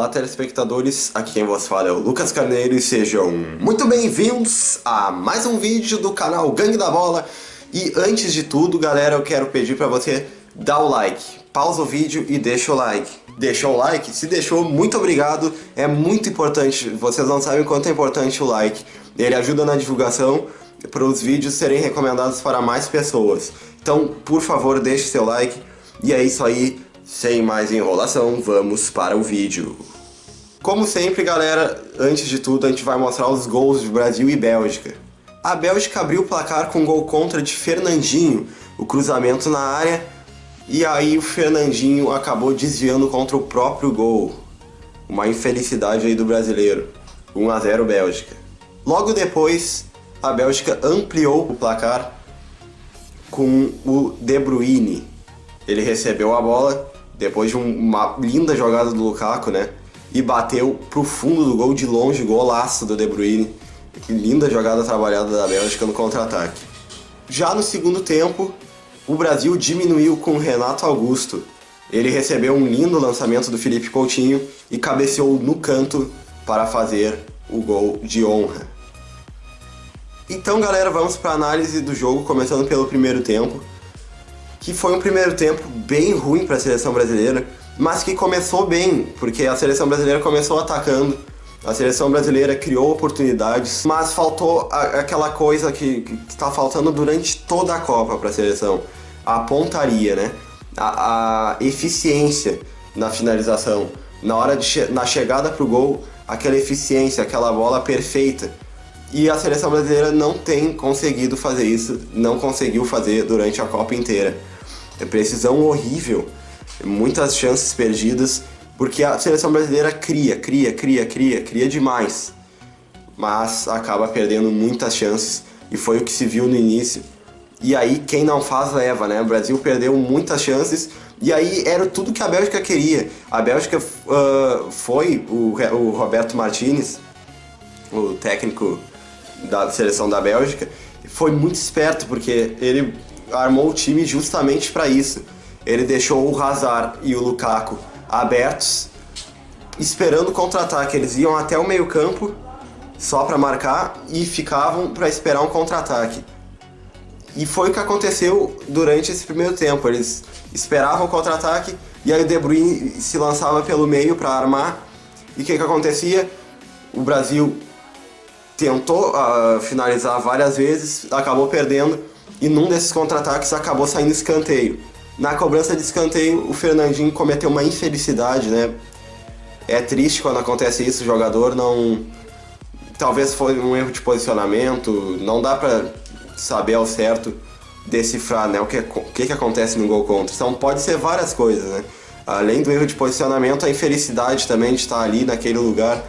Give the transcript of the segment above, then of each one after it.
Olá, telespectadores, aqui quem vos fala é o Lucas Carneiro e sejam muito bem-vindos a mais um vídeo do canal Gangue da Bola. E antes de tudo, galera, eu quero pedir pra você dar o like, pausa o vídeo e deixa o like. Deixou o like? Se deixou, muito obrigado, é muito importante, vocês não sabem quanto é importante o like. Ele ajuda na divulgação para os vídeos serem recomendados para mais pessoas. Então, por favor, deixe seu like e é isso aí. Sem mais enrolação, vamos para o vídeo. Como sempre, galera, antes de tudo a gente vai mostrar os gols de Brasil e Bélgica. A Bélgica abriu o placar com um gol contra de Fernandinho, o cruzamento na área, e aí o Fernandinho acabou desviando contra o próprio gol. Uma infelicidade aí do brasileiro. 1 a 0 Bélgica. Logo depois, a Bélgica ampliou o placar com o De Bruyne. Ele recebeu a bola depois de uma linda jogada do Lukaku, né? E bateu pro fundo do gol de longe, golaço do De Bruyne. Que linda jogada trabalhada da Bélgica no contra-ataque. Já no segundo tempo, o Brasil diminuiu com o Renato Augusto. Ele recebeu um lindo lançamento do Philippe Coutinho e cabeceou no canto para fazer o gol de honra. Então, galera, vamos para a análise do jogo, começando pelo primeiro tempo. Que foi um primeiro tempo bem ruim para a seleção brasileira, mas que começou bem, porque a seleção brasileira começou atacando, a seleção brasileira criou oportunidades, mas faltou aquela coisa que está faltando durante toda a Copa para a seleção, a pontaria, né? A eficiência na finalização, na hora na chegada para o gol, aquela eficiência, aquela bola perfeita. E a seleção brasileira não tem conseguido fazer isso, não conseguiu fazer durante a Copa inteira. É precisão horrível, muitas chances perdidas, porque a seleção brasileira cria demais, mas acaba perdendo muitas chances, e foi o que se viu no início. E aí quem não faz leva, né? O Brasil perdeu muitas chances, e aí era tudo que a Bélgica queria. A Bélgica foi o Roberto Martinez, o técnico da seleção da Bélgica, foi muito esperto, porque ele armou o time justamente para isso. Ele deixou o Hazard e o Lukaku abertos, esperando o contra-ataque. Eles iam até o meio-campo só para marcar e ficavam para esperar um contra-ataque. E foi o que aconteceu durante esse primeiro tempo. Eles esperavam o contra-ataque e aí o De Bruyne se lançava pelo meio para armar. E o que acontecia? O Brasil tentou finalizar várias vezes, acabou perdendo, e num desses contra-ataques acabou saindo escanteio. Na cobrança de escanteio, o Fernandinho cometeu uma infelicidade, né? É triste quando acontece isso, o jogador não... Talvez foi um erro de posicionamento, não dá pra saber ao certo decifrar, né, o que acontece no gol contra. Então pode ser várias coisas, né? Além do erro de posicionamento, a infelicidade também de estar ali naquele lugar.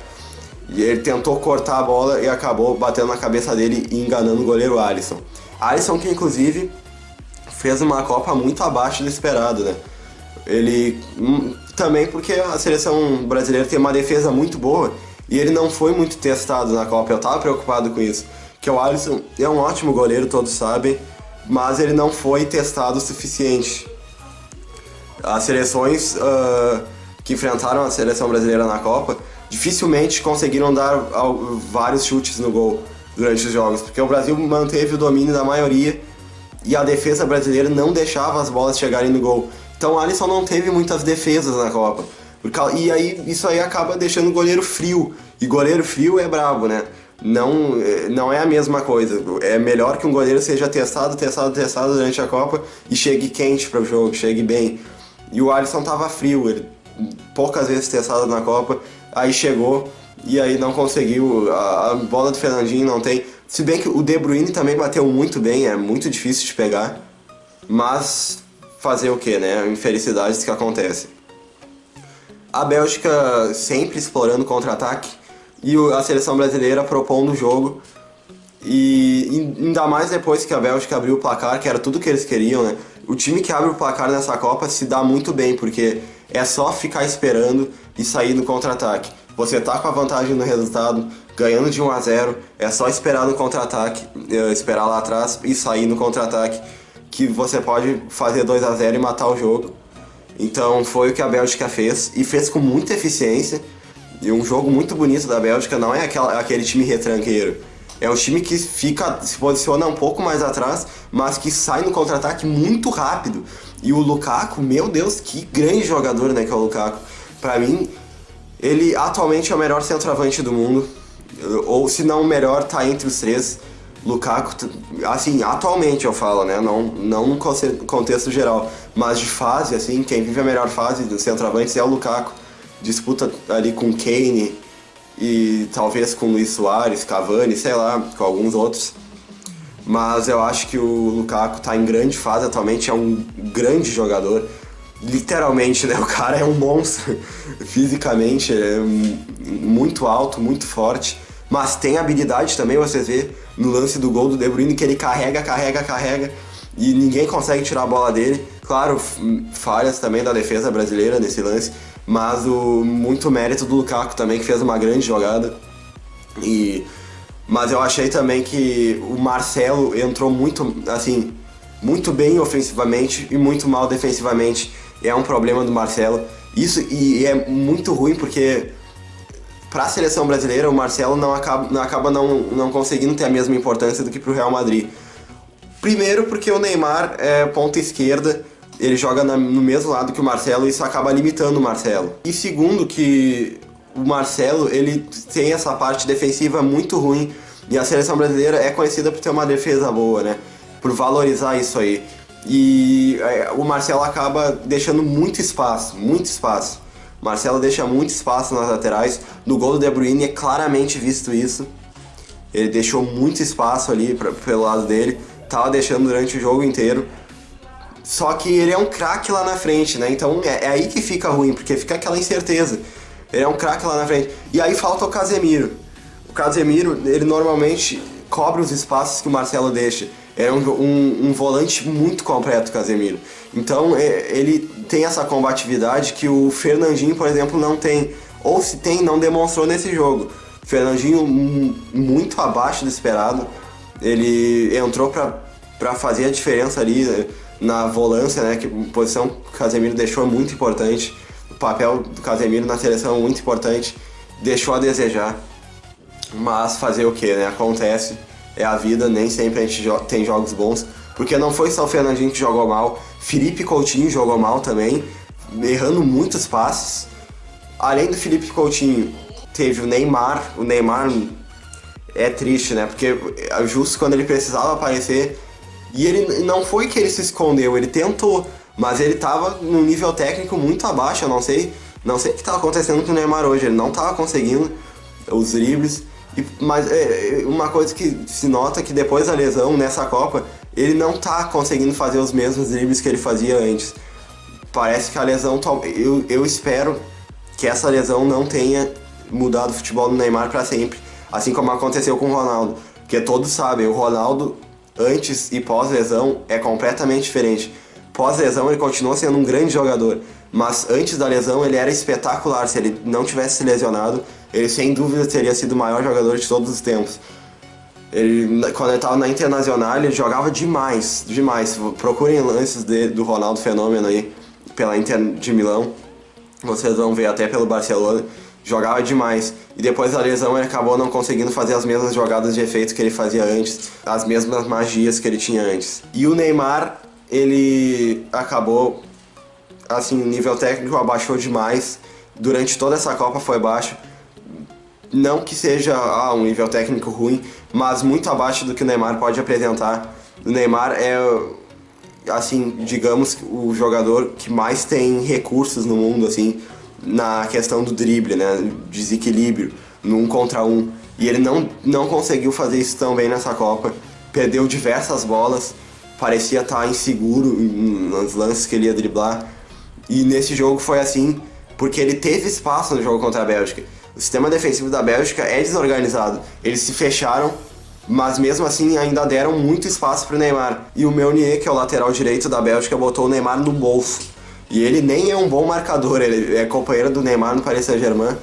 E ele tentou cortar a bola e acabou batendo na cabeça dele e enganando o goleiro Alisson. Alisson, que inclusive fez uma Copa muito abaixo do esperado, né? Ele também porque a seleção brasileira tem uma defesa muito boa e ele não foi muito testado na Copa. Eu tava preocupado com isso, que o Alisson é um ótimo goleiro, todos sabem, mas ele não foi testado o suficiente. As seleções que enfrentaram a seleção brasileira na Copa dificilmente conseguiram dar vários chutes no gol durante os jogos, porque o Brasil manteve o domínio da maioria e a defesa brasileira não deixava as bolas chegarem no gol. Então o Alisson não teve muitas defesas na Copa. E aí isso aí acaba deixando o goleiro frio. E goleiro frio é brabo, né? Não é a mesma coisa. É melhor que um goleiro seja testado durante a Copa e chegue quente para o jogo, chegue bem. E o Alisson tava frio, ele poucas vezes testado na Copa. Aí chegou e aí não conseguiu, a bola do Fernandinho não tem. Se bem que o De Bruyne também bateu muito bem, é muito difícil de pegar. Mas fazer o que, né? Infelicidades que acontecem. A Bélgica sempre explorando contra-ataque e a seleção brasileira propondo o jogo. E ainda mais depois que a Bélgica abriu o placar, que era tudo que eles queriam, né? O time que abre o placar nessa Copa se dá muito bem, porque é só ficar esperando e sair no contra-ataque. Você tá com a vantagem no resultado, ganhando de 1 a 0, é só esperar no contra-ataque, esperar lá atrás e sair no contra-ataque, que você pode fazer 2 a 0 e matar o jogo. Então foi o que a Bélgica fez, e fez com muita eficiência. E um jogo muito bonito da Bélgica não é aquele time retranqueiro. É um time que se posiciona um pouco mais atrás, mas que sai no contra-ataque muito rápido. E o Lukaku, meu Deus, que grande jogador, né, que é o Lukaku. Pra mim, ele atualmente é o melhor centroavante do mundo. Ou se não o melhor, tá entre os três. Lukaku, assim, atualmente eu falo, né, não no contexto geral. Mas de fase, assim, quem vive a melhor fase dos centroavantes é o Lukaku. Disputa ali com Kane e talvez com Luis Suárez, Cavani, sei lá, com alguns outros. Mas eu acho que o Lukaku tá em grande fase atualmente, é um grande jogador. Literalmente, né? O cara é um monstro fisicamente, é muito alto, muito forte. Mas tem habilidade também, vocês vê no lance do gol do De Bruyne que ele carrega e ninguém consegue tirar a bola dele. Claro, falhas também da defesa brasileira nesse lance, mas muito mérito do Lukaku também, que fez uma grande jogada. Mas eu achei também que o Marcelo entrou muito bem ofensivamente e muito mal defensivamente. É um problema do Marcelo. Isso e é muito ruim porque para a seleção brasileira o Marcelo acaba não conseguindo ter a mesma importância do que para o Real Madrid. Primeiro porque o Neymar é ponta esquerda, ele joga no mesmo lado que o Marcelo e isso acaba limitando o Marcelo. E segundo que o Marcelo ele tem essa parte defensiva muito ruim e a seleção brasileira é conhecida por ter uma defesa boa, né? Por valorizar isso aí. E o Marcelo acaba deixando muito espaço. O Marcelo deixa muito espaço nas laterais. No gol do De Bruyne é claramente visto isso. Ele deixou muito espaço ali pelo lado dele. Tava deixando durante o jogo inteiro. Só que ele é um craque lá na frente, né? Então é aí que fica ruim, porque fica aquela incerteza. Ele é um craque lá na frente. E aí falta o Casemiro. O Casemiro, ele normalmente cobre os espaços que o Marcelo deixa. É um volante muito completo, o Casemiro. Então ele tem essa combatividade que o Fernandinho, por exemplo, não tem. Ou se tem, não demonstrou nesse jogo. O Fernandinho muito abaixo do esperado. Ele entrou para fazer a diferença ali na volância, né? Que posição que o Casemiro deixou muito importante. O papel do Casemiro na seleção é muito importante. Deixou a desejar. Mas fazer o que, né? Acontece. É a vida, nem sempre a gente tem jogos bons. Porque não foi só o Fernandinho que jogou mal. Felipe Coutinho jogou mal também, errando muitos passes. Além do Felipe Coutinho, teve o Neymar. O Neymar é triste, né? Porque justo quando ele precisava aparecer. E ele não foi que ele se escondeu, ele tentou. Mas ele tava num nível técnico muito abaixo. Eu não sei o que estava acontecendo com o Neymar hoje. Ele não estava conseguindo os dribles. Mas uma coisa que se nota que depois da lesão nessa Copa, ele não tá conseguindo fazer os mesmos dribles que ele fazia antes. Parece que a lesão... Eu espero que essa lesão não tenha mudado o futebol do Neymar para sempre. Assim como aconteceu com o Ronaldo. Porque todos sabem, o Ronaldo antes e pós-lesão é completamente diferente. Pós-lesão ele continua sendo um grande jogador. Mas antes da lesão ele era espetacular. Se ele não tivesse se lesionado, ele sem dúvida teria sido o maior jogador de todos os tempos. Quando ele estava na Internacional, ele jogava demais. Procurem lances do Ronaldo Fenômeno aí, pela Inter de Milão. Vocês vão ver até pelo Barcelona. Jogava demais. E depois da lesão ele acabou não conseguindo fazer as mesmas jogadas de efeito que ele fazia antes. As mesmas magias que ele tinha antes. E o Neymar, ele acabou... Assim, o nível técnico abaixou demais. Durante toda essa Copa foi baixo. Não que seja um nível técnico ruim, mas muito abaixo do que o Neymar pode apresentar. O Neymar é, assim, digamos, o jogador que mais tem recursos no mundo, assim, na questão do drible, né, desequilíbrio, no 1 contra 1. E ele não conseguiu fazer isso tão bem nessa Copa. Perdeu diversas bolas, parecia estar inseguro nos lances que ele ia driblar. E nesse jogo foi assim, porque ele teve espaço no jogo contra a Bélgica. O sistema defensivo da Bélgica é desorganizado. Eles se fecharam, mas mesmo assim ainda deram muito espaço para o Neymar. E o Meunier, que é o lateral direito da Bélgica, botou o Neymar no bolso. E ele nem é um bom marcador, ele é companheiro do Neymar no Paris Saint-Germain.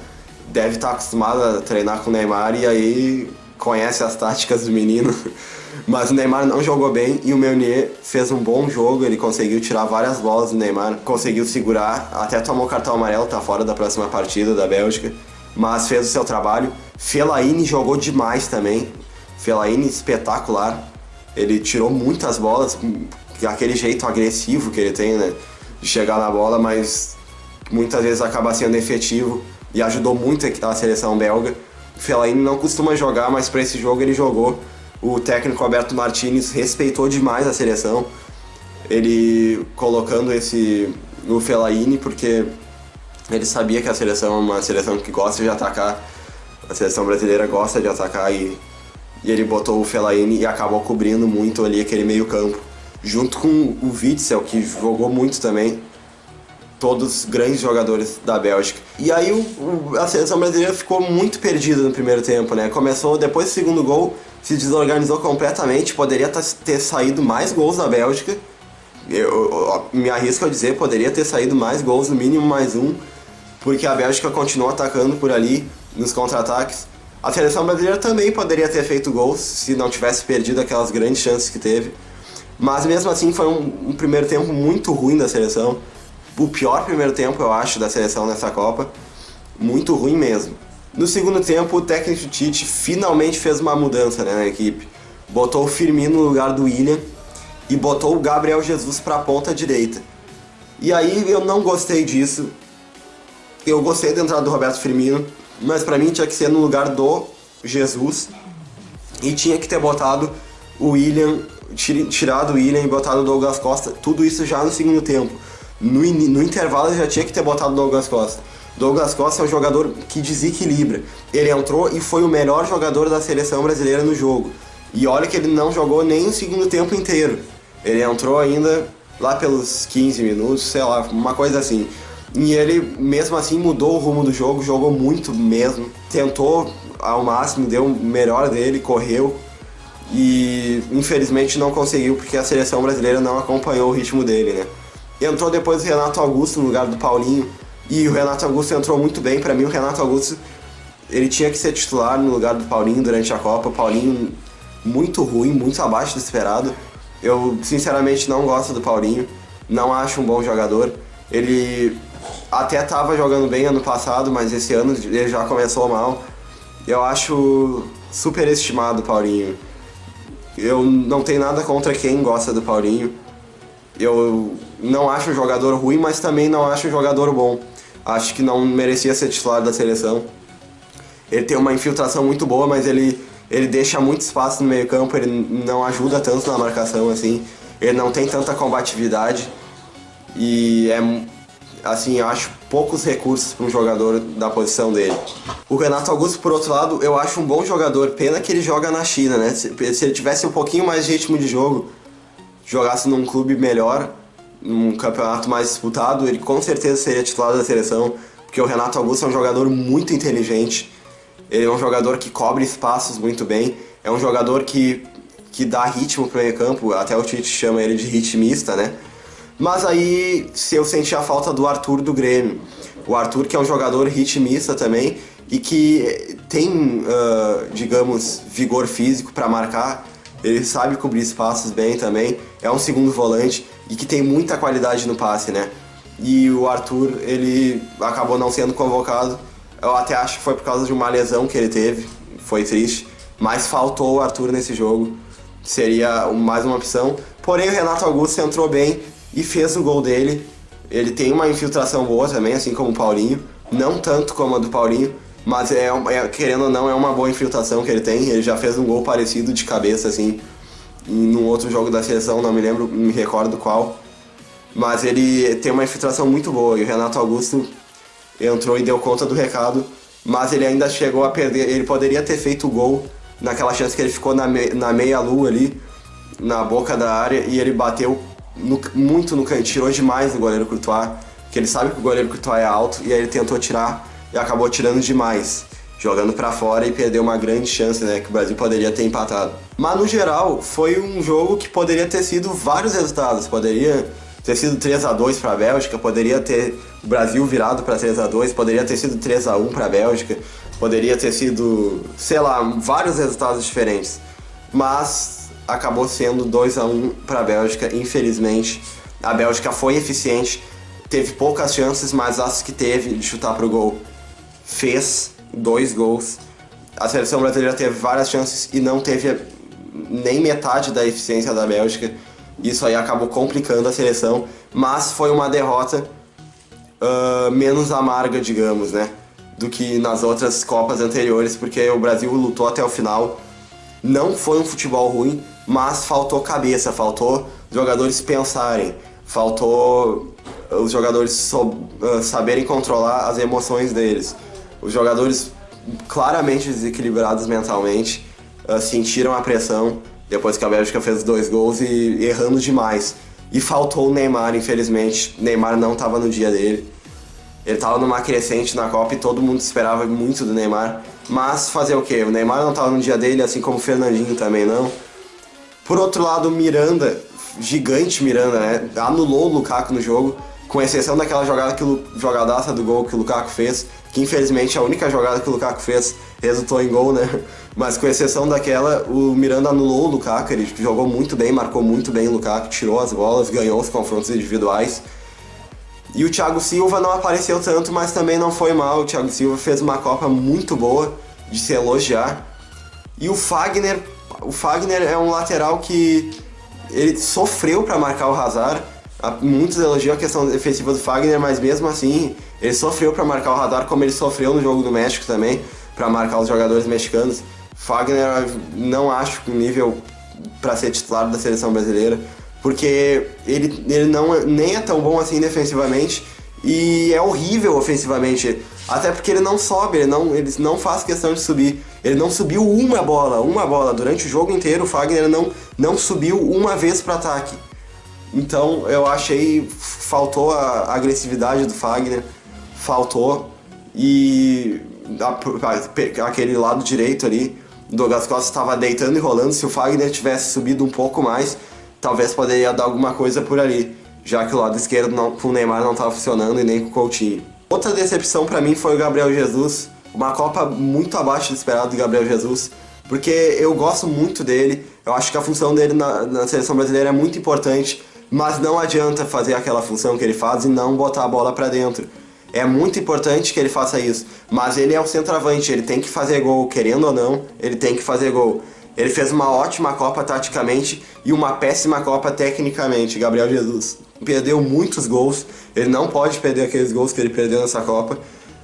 Deve estar acostumado a treinar com o Neymar e aí conhece as táticas do menino. Mas o Neymar não jogou bem e o Meunier fez um bom jogo, ele conseguiu tirar várias bolas do Neymar, conseguiu segurar, até tomou cartão amarelo, tá fora da próxima partida da Bélgica. mas fez o seu trabalho. Fellaini jogou demais também. Fellaini espetacular. Ele tirou muitas bolas, aquele jeito agressivo que ele tem, né, de chegar na bola, mas muitas vezes acaba sendo efetivo e ajudou muito a seleção belga. O Fellaini não costuma jogar, mas para esse jogo ele jogou. O técnico Roberto Martinez respeitou demais a seleção, ele colocando o Fellaini, porque ele sabia que a seleção é uma seleção que gosta de atacar, a seleção brasileira gosta de atacar, e ele botou o Fellaini e acabou cobrindo muito ali aquele meio campo, junto com o Witsel, que jogou muito também, todos grandes jogadores da Bélgica. E aí a seleção brasileira ficou muito perdida no primeiro tempo, né? Começou, depois do segundo gol, se desorganizou completamente, poderia ter saído mais gols da Bélgica. Eu me arrisco a dizer, poderia ter saído mais gols, no mínimo mais um, porque a Bélgica continuou atacando por ali, nos contra-ataques. A seleção brasileira também poderia ter feito gols, se não tivesse perdido aquelas grandes chances que teve. Mas mesmo assim foi um primeiro tempo muito ruim da seleção. O pior primeiro tempo, eu acho, da seleção nessa Copa. Muito ruim mesmo. No segundo tempo, o técnico Tite finalmente fez uma mudança, né, na equipe. Botou o Firmino no lugar do Willian e botou o Gabriel Jesus para a ponta direita. E aí eu não gostei disso. Eu gostei da entrada do Roberto Firmino, mas para mim tinha que ser no lugar do Jesus e tinha que ter botado o Willian, tirado o Willian e botado o Douglas Costa. Tudo isso já no segundo tempo. No intervalo já tinha que ter botado o Douglas Costa. Douglas Costa é um jogador que desequilibra. Ele entrou e foi o melhor jogador da seleção brasileira no jogo. E olha que ele não jogou nem o segundo tempo inteiro. Ele entrou ainda lá pelos 15 minutos, sei lá, uma coisa assim. E ele, mesmo assim, mudou o rumo do jogo, jogou muito mesmo. Tentou ao máximo, deu o melhor dele, correu. E infelizmente não conseguiu, porque a seleção brasileira não acompanhou o ritmo dele, né? Entrou depois o Renato Augusto no lugar do Paulinho. E o Renato Augusto entrou muito bem. Pra mim, o Renato Augusto, ele tinha que ser titular no lugar do Paulinho durante a Copa. O Paulinho muito ruim, muito abaixo do esperado. Eu sinceramente não gosto do Paulinho, não acho um bom jogador. Ele até estava jogando bem ano passado, mas esse ano ele já começou mal. Eu acho superestimado o Paulinho. Eu não tenho nada contra quem gosta do Paulinho. Eu não acho um jogador ruim, mas também não acho um jogador bom. Acho que não merecia ser titular da seleção. Ele tem uma infiltração muito boa, mas ele deixa muito espaço no meio campo, ele não ajuda tanto na marcação, assim. Ele não tem tanta combatividade. E assim, eu acho poucos recursos para um jogador da posição dele. O Renato Augusto, por outro lado, eu acho um bom jogador. Pena que ele joga na China, né? Se ele tivesse um pouquinho mais de ritmo de jogo, jogasse num clube melhor, num campeonato mais disputado, ele com certeza seria titular da seleção, porque o Renato Augusto é um jogador muito inteligente. Ele é um jogador que cobre espaços muito bem, é um jogador que dá ritmo pro meio campo, até o Tite chama ele de ritmista, né? Mas aí se eu senti a falta do Arthur do Grêmio. O Arthur, que é um jogador ritmista também e que tem, digamos, vigor físico para marcar. Ele sabe cobrir espaços bem também, é um segundo volante e que tem muita qualidade no passe, né? E o Arthur, ele acabou não sendo convocado. Eu até acho que foi por causa de uma lesão que ele teve, foi triste, mas faltou o Arthur nesse jogo, seria mais uma opção. Porém o Renato Augusto entrou bem e fez o gol dele. Ele tem uma infiltração boa também, assim como o Paulinho, não tanto como a do Paulinho, mas querendo ou não, é uma boa infiltração que ele tem. Ele já fez um gol parecido de cabeça, assim, num outro jogo da seleção, não me recordo qual. Mas ele tem uma infiltração muito boa, e o Renato Augusto entrou e deu conta do recado, mas ele ainda chegou a perder. Ele poderia ter feito o gol naquela chance que ele ficou na meia-lua ali, na boca da área, e ele bateu muito no canto, tirou demais do goleiro Courtois, que ele sabe que o goleiro Courtois é alto, e aí ele tentou tirar e acabou tirando demais, jogando pra fora, e perdeu uma grande chance, né, que o Brasil poderia ter empatado. Mas no geral, foi um jogo que poderia ter sido vários resultados, poderia ter sido 3-2 para a Bélgica, poderia ter o Brasil virado para 3-2, poderia ter sido 3-1 para a Bélgica, poderia ter sido, sei lá, vários resultados diferentes. Mas acabou sendo 2-1 para a Bélgica, infelizmente. A Bélgica foi eficiente, teve poucas chances, mas as que teve de chutar pro gol fez. 2 gols. A seleção brasileira teve várias chances e não teve nem metade da eficiência da Bélgica. Isso aí acabou complicando a seleção, mas foi uma derrota menos amarga, digamos, né, do que nas outras Copas anteriores, porque o Brasil lutou até o final. Não foi um futebol ruim, mas faltou cabeça, faltou jogadores pensarem, faltou os jogadores saberem controlar as emoções deles. Os jogadores claramente desequilibrados mentalmente sentiram a pressão depois que a Bélgica fez 2 gols e errando demais. E faltou o Neymar, infelizmente. O Neymar não estava no dia dele. Ele estava numa crescente na Copa e todo mundo esperava muito do Neymar. Mas fazer o quê? O Neymar não estava no dia dele, assim como o Fernandinho também não. Por outro lado, o Miranda, gigante Miranda, né? Anulou o Lukaku no jogo, com exceção daquela jogadaça do gol que o Lukaku fez, que infelizmente a única jogada que o Lukaku fez resultou em gol, né? Mas com exceção daquela, o Miranda anulou o Lukaku, ele jogou muito bem, marcou muito bem o Lukaku, tirou as bolas, ganhou os confrontos individuais. E o Thiago Silva não apareceu tanto, mas também não foi mal. O Thiago Silva fez uma Copa muito boa, de se elogiar. E o Fagner é um lateral que ele sofreu para marcar o Hazard. Muitos elogiam a questão defensiva do Fagner, mas mesmo assim ele sofreu para marcar o Hazard, como ele sofreu no jogo do México também, para marcar os jogadores mexicanos. Fagner não acho um nível para ser titular da seleção brasileira, porque ele não, nem é tão bom assim defensivamente e é horrível ofensivamente, até porque ele não sobe, ele não faz questão de subir. Ele não subiu uma bola durante o jogo inteiro. O Fagner não subiu uma vez para ataque. Então eu achei faltou a agressividade do Fagner, faltou, e aquele lado direito ali, o Douglas Costa estava deitando e rolando. Se o Fagner tivesse subido um pouco mais, talvez poderia dar alguma coisa por ali, já que o lado esquerdo com o Neymar não estava funcionando e nem com o Coutinho. Outra decepção para mim foi o Gabriel Jesus, uma Copa muito abaixo do esperado do Gabriel Jesus, porque eu gosto muito dele, eu acho que a função dele na seleção brasileira é muito importante, mas não adianta fazer aquela função que ele faz e não botar a bola para dentro. É muito importante que ele faça isso, mas ele é um centroavante, ele tem que fazer gol, querendo ou não, ele tem que fazer gol. Ele fez uma ótima Copa taticamente e uma péssima Copa tecnicamente, Gabriel Jesus. Perdeu muitos gols, ele não pode perder aqueles gols que ele perdeu nessa Copa.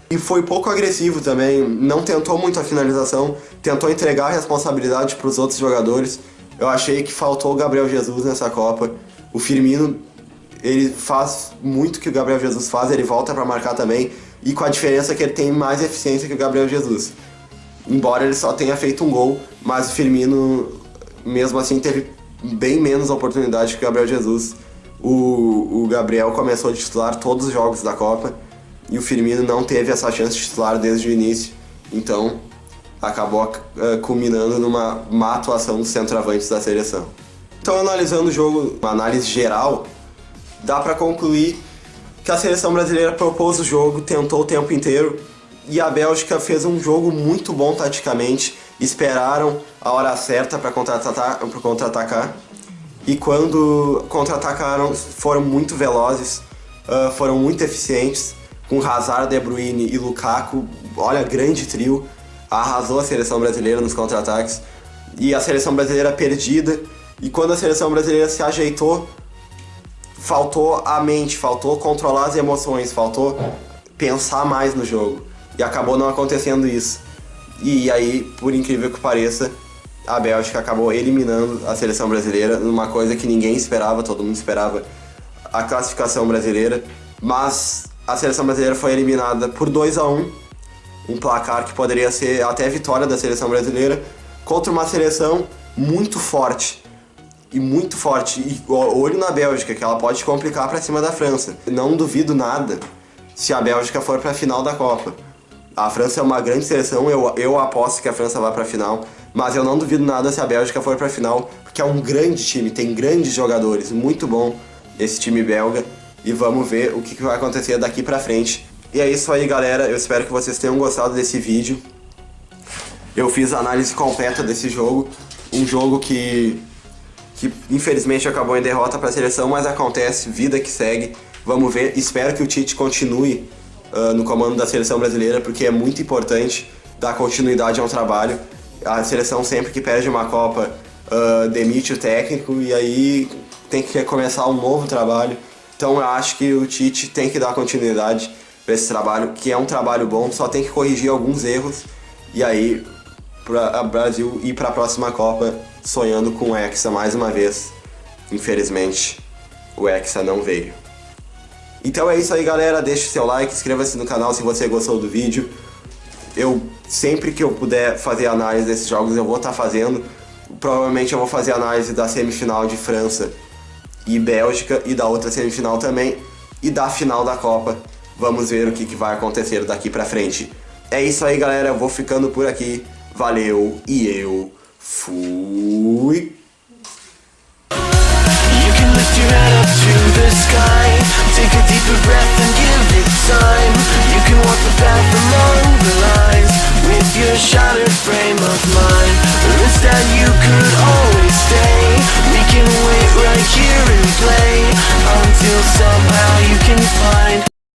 E foi pouco agressivo também, não tentou muito a finalização, tentou entregar a responsabilidade para os outros jogadores. Eu achei que faltou o Gabriel Jesus nessa Copa. O Firmino, ele faz muito que o Gabriel Jesus faz, ele volta para marcar também, e com a diferença que ele tem mais eficiência que o Gabriel Jesus. Embora ele só tenha feito um gol, mas o Firmino, mesmo assim, teve bem menos oportunidade que o Gabriel Jesus. O Gabriel começou a titular todos os jogos da Copa, e o Firmino não teve essa chance de titular desde o início, então acabou culminando numa má atuação dos centroavantes da seleção. Então, analisando o jogo, uma análise geral, dá para concluir que a seleção brasileira propôs o jogo, tentou o tempo inteiro, e a Bélgica fez um jogo muito bom taticamente. Esperaram a hora certa para contra-atacar, e quando contra-atacaram foram muito velozes, foram muito eficientes, com Hazard, De Bruyne e Lukaku. Olha, grande trio, arrasou a seleção brasileira nos contra-ataques, e a seleção brasileira perdida. E quando a seleção brasileira se ajeitou, faltou a mente, faltou controlar as emoções, faltou pensar mais no jogo. E acabou não acontecendo isso. E aí, por incrível que pareça, a Bélgica acabou eliminando a seleção brasileira, numa coisa que ninguém esperava, todo mundo esperava a classificação brasileira. Mas a seleção brasileira foi eliminada por 2-1, um placar que poderia ser até vitória da seleção brasileira, contra uma seleção muito forte. E muito forte, e olho na Bélgica, que ela pode complicar para cima da França. Não duvido nada se a Bélgica for para a final da Copa. A França é uma grande seleção, eu aposto que a França vai para a final, mas eu não duvido nada se a Bélgica for para a final, porque é um grande time, tem grandes jogadores, muito bom esse time belga, e vamos ver o que vai acontecer daqui para frente. E é isso aí, galera, eu espero que vocês tenham gostado desse vídeo. Eu fiz a análise completa desse jogo, um jogo que infelizmente acabou em derrota para a seleção, mas acontece, vida que segue. Vamos ver, espero que o Tite continue no comando da seleção brasileira, porque é muito importante dar continuidade ao trabalho. A seleção sempre que perde uma Copa demite o técnico e aí tem que recomeçar um novo trabalho. Então eu acho que o Tite tem que dar continuidade para esse trabalho, que é um trabalho bom, só tem que corrigir alguns erros e aí para o Brasil ir para a próxima Copa sonhando com o Hexa mais uma vez. Infelizmente o Hexa não veio. Então é isso aí, galera, deixe seu like, inscreva-se no canal se você gostou do vídeo. Eu, sempre que eu puder fazer análise desses jogos, eu vou estar fazendo. Provavelmente eu vou fazer análise da semifinal de França e Bélgica e da outra semifinal também e da final da Copa. Vamos ver o que vai acontecer daqui pra frente. É isso aí, galera, eu vou ficando por aqui. Valeu e eu fui! Your head up to the sky. Take a deeper breath and give it time. You can walk the path along the lines with your shattered frame of mind. Or instead you could always stay. We can wait right here and play until somehow you can find